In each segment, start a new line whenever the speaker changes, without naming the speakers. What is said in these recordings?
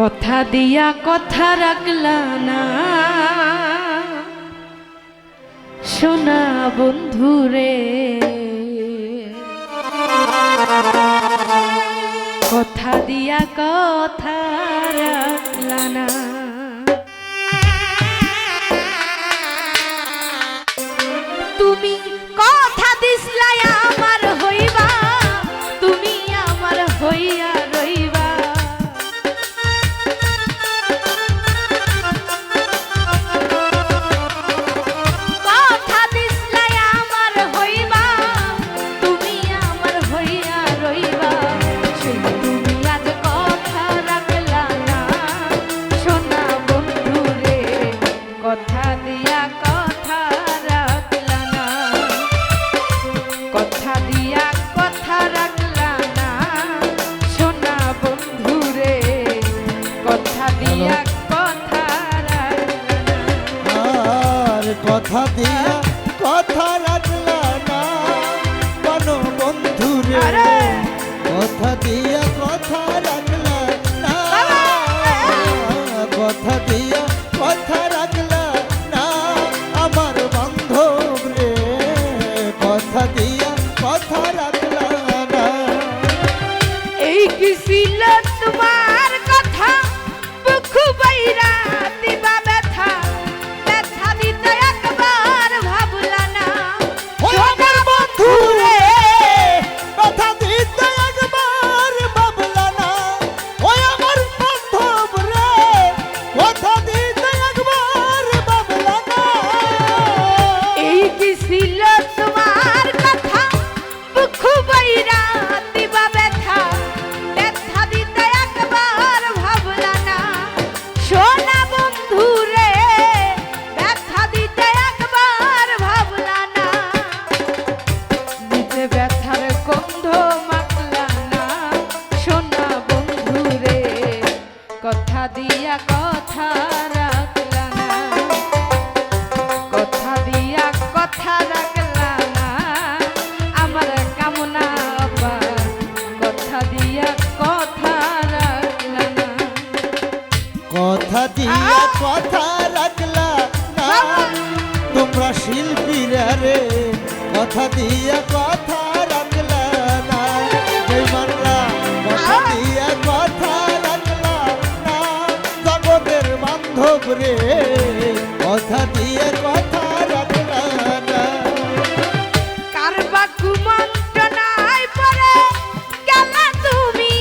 কথা দিয়া কথা রাখলা না সোনা বন্ধুরে, কথা দিয়া কথা রাখলা না। তুমি কথা দিসলাই আমার হইবা, তুমি আমার হইয়া রইবা। কথা দিসলাই আমার হইবা, তুমি আমার হইয়া রইবা। সেই তুমি আজ কথা রাখলা না সোনা বন্ধুরে, কথা দিয়া কথা রাখলা না, কথা দিয়া কথা রাখলা না সোনা বন্ধুরে, কথা দিয়া কথা রাখলা না।
আর কথা দিয়া কথা রাখলা না কোন বন্ধুরে, কথা দিয়া কথা রাখলা না, কথা দিয়া কথা রাখলা না আমার বান্ধব রে, কথা দিয়া কথা রাখলা না।
এই কি ছিল তোমার কথা, বুক বাইরা দিবা ব্যথা, ব্যথা দিতে একবার ভাবলা না
সোনা বন্ধু রে, কথা দিতে একবার ভাবলা না, ওই আমার বান্ধব রে, কথা দিতে একবার ভাবলা না।
এই কি ছিল তোমার কথা, বুক বাইরা দিবা ব্যথা, ব্যথা দিতে একবার ভাবলা না সোনা বন্ধু রে, ব্যথা দিতে একবার ভাবলা না। নিজে ব্যথার গন্ধ মাখলা না সোনা বন্ধু রে, কথা দিয়া কথা রাখলা না, কথা দিয়া কথা রাখলা না আমার কামনা অপা, কথা দিয়া কথা রাখলা না।
কথা দিয়া কথা রাখলা না তোমরা শিল্পীরা রে, কথা দিয়া কথা রাখলা না বেঈমানরা, কথা দিয়া কথা রাখলা না জগতের বান্ধব রে, কথা দিয়া কথা রাখলা না।
কারবা কুমন্ত্রণায় পড়ে গেলা তুমি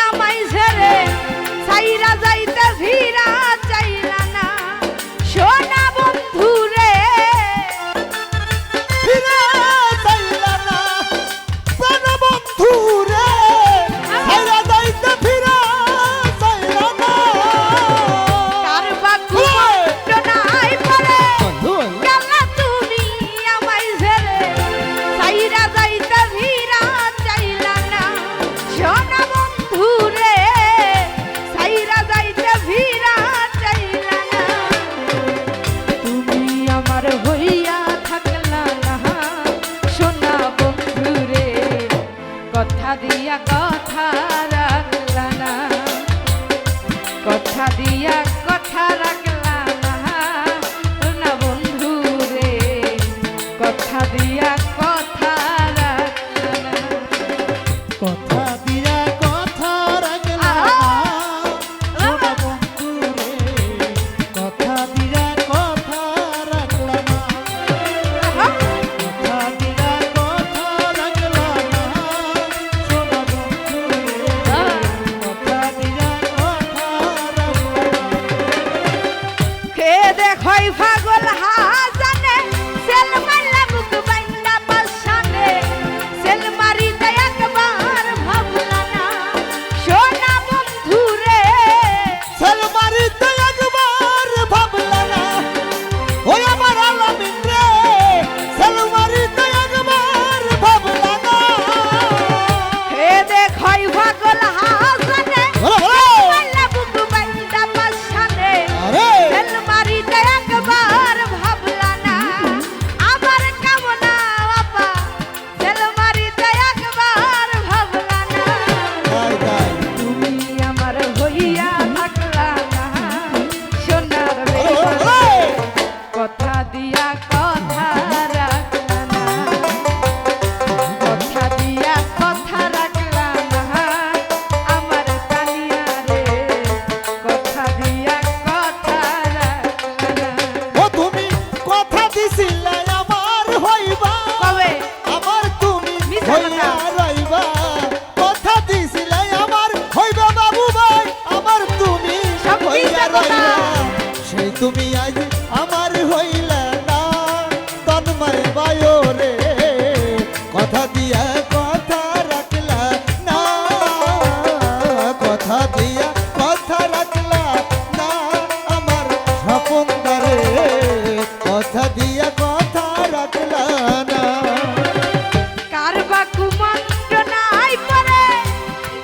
আমায় ছেড়ে, ছাইরা যাইতে ফিরা চাইলা না সোনা বন্ধু রে,
ফিরে চাইলা না প্রাণ বন্ধু রে, ফিরে যাইতে ফিরে চাইলা না।
কারবা কুমন্ত্রণায় পড়ে
বন্ধু
গেলা তুমি আমায় ছেড়ে, ছাইরা যাইতে ফিরা চাইলা না সোনা বন্ধু রে, ছাইরা যাইতে ফিরা চাইলা না। তুমি আমার হইয়া থাকলা না সোনা বন্ধু রে, কথা দিয়া কথা রাখলা না, কথা দিয়া কথা রাখলা না সোনা বন্ধু রে, কথা দিয়া কথা রাখলা না।
কথা দিয়া কথা রাখলা না সোনা বন্ধু রে, কথা দিয়া কথা রাখলা না, কথা দিয়া কথা রাখলা না সোনা বন্ধু রে, কথা দিয়া কথা রাখলা না।
কে দেখই পাগল হাজানে সেল মারলা বুক বাইন্দা পাশানে, সেল মারিতে একবার ভাবলা না সোনা বন্ধু রে,
সালমারিতে একবার ভাবলা না ওই আমার আলামিন রে, সালমারিতে একবার ভাবলা না।
কে দেখই পাগল হাজানে
বলো, বলো।
সেল মারলা বুক বাইন্দা পাশানে,
আরে
সেল মারিতে একবার ভাবলা
তুমি আজ আমার হইলে না তন্ময় বায়ো রে কথা দিয়া কথা রাখলা না কথা দিয়া কথা রাখলা না আমার স্বপন দ্বারে কথা দিয়া কথা রাখলা না
কারবা কুমন্ত্রণাই পরে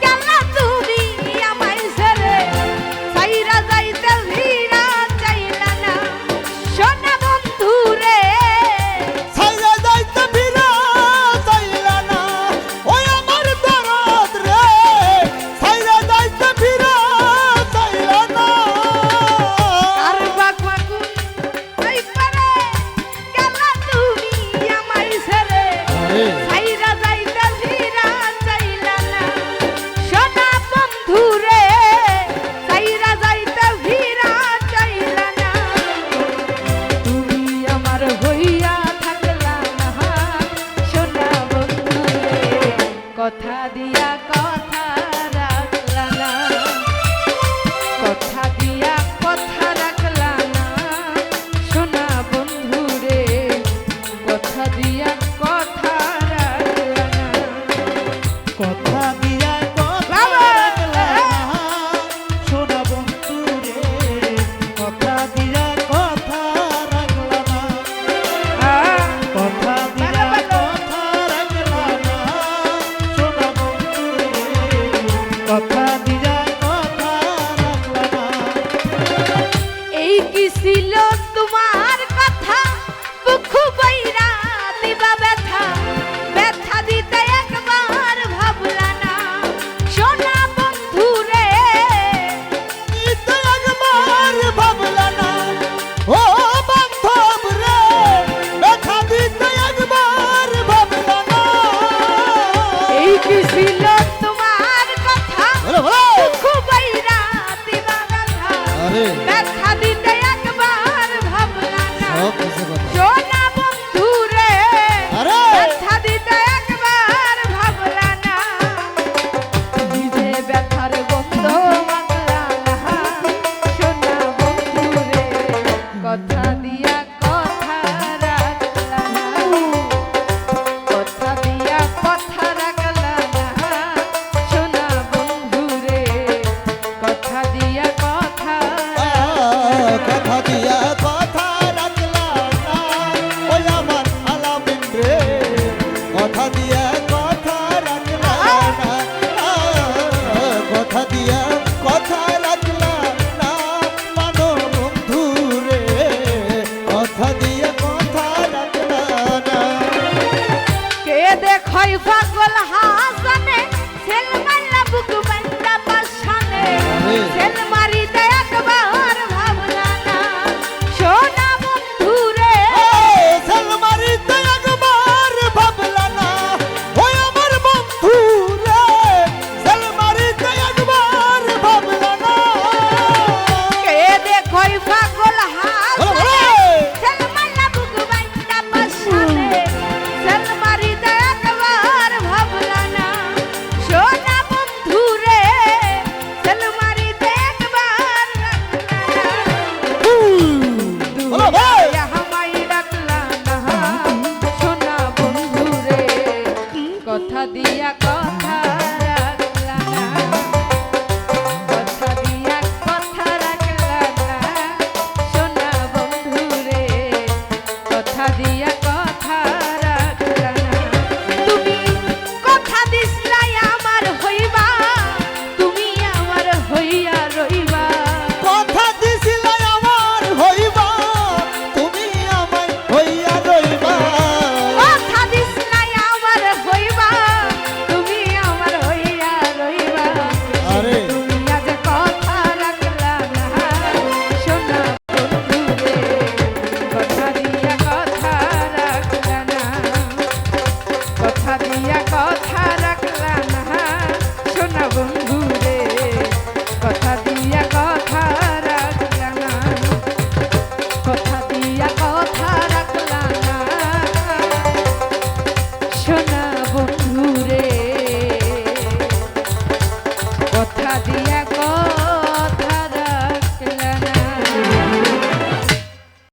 গেলা তুমি আমায় ছেড়ে সাইরা যাইতে ভিড়া চাইলা না সোনা বন্ধু রে
ছাইরা যাইতে ভিড়া চাইলা না ওই আমার দরদ রে ছাইরা যাইতে ভিড়া চাইলা না
কারবা কুমন্ত্রণাই পরে গেলা তুমি আমায় ছেড়ে সাইরা যাইতে ভিড়া চাইলা না সোনা বন্ধু রে সাইরা যাইতে ভিড়া চাইলা না তুমি আমার হইয়া থাকলা না সোনা বন্ধু রে কথা দিয়া কথা রাখলা না কথা দিয়া কথা রাখলা না সোনা বন্ধু রে কথা দিয়া কথা রাখলা না
কথা দিয়া কথা
বাবা!
রাখলা না সোনা বন্ধু রে কথা দিয়া কথা রাখলা না কথা দিয়া কথা রাখলা না সোনা বন্ধু রে কথা দিয়া কথা রাখলা না
এই কি ছিল তোমার কথা দুঃখ বাইরা দিবা ব্যথা ব্যথা দিতে একবার ভাবলা না সোনা বন্ধু রে
ইতো একবার ভাবলা না ও বান্ধব রে ব্যথা দিতে একবার ভাবলা না
এই কি ছিল তোমার কথা
বলো বলো
দুঃখ বাইরা দিবা ব্যথা
আরে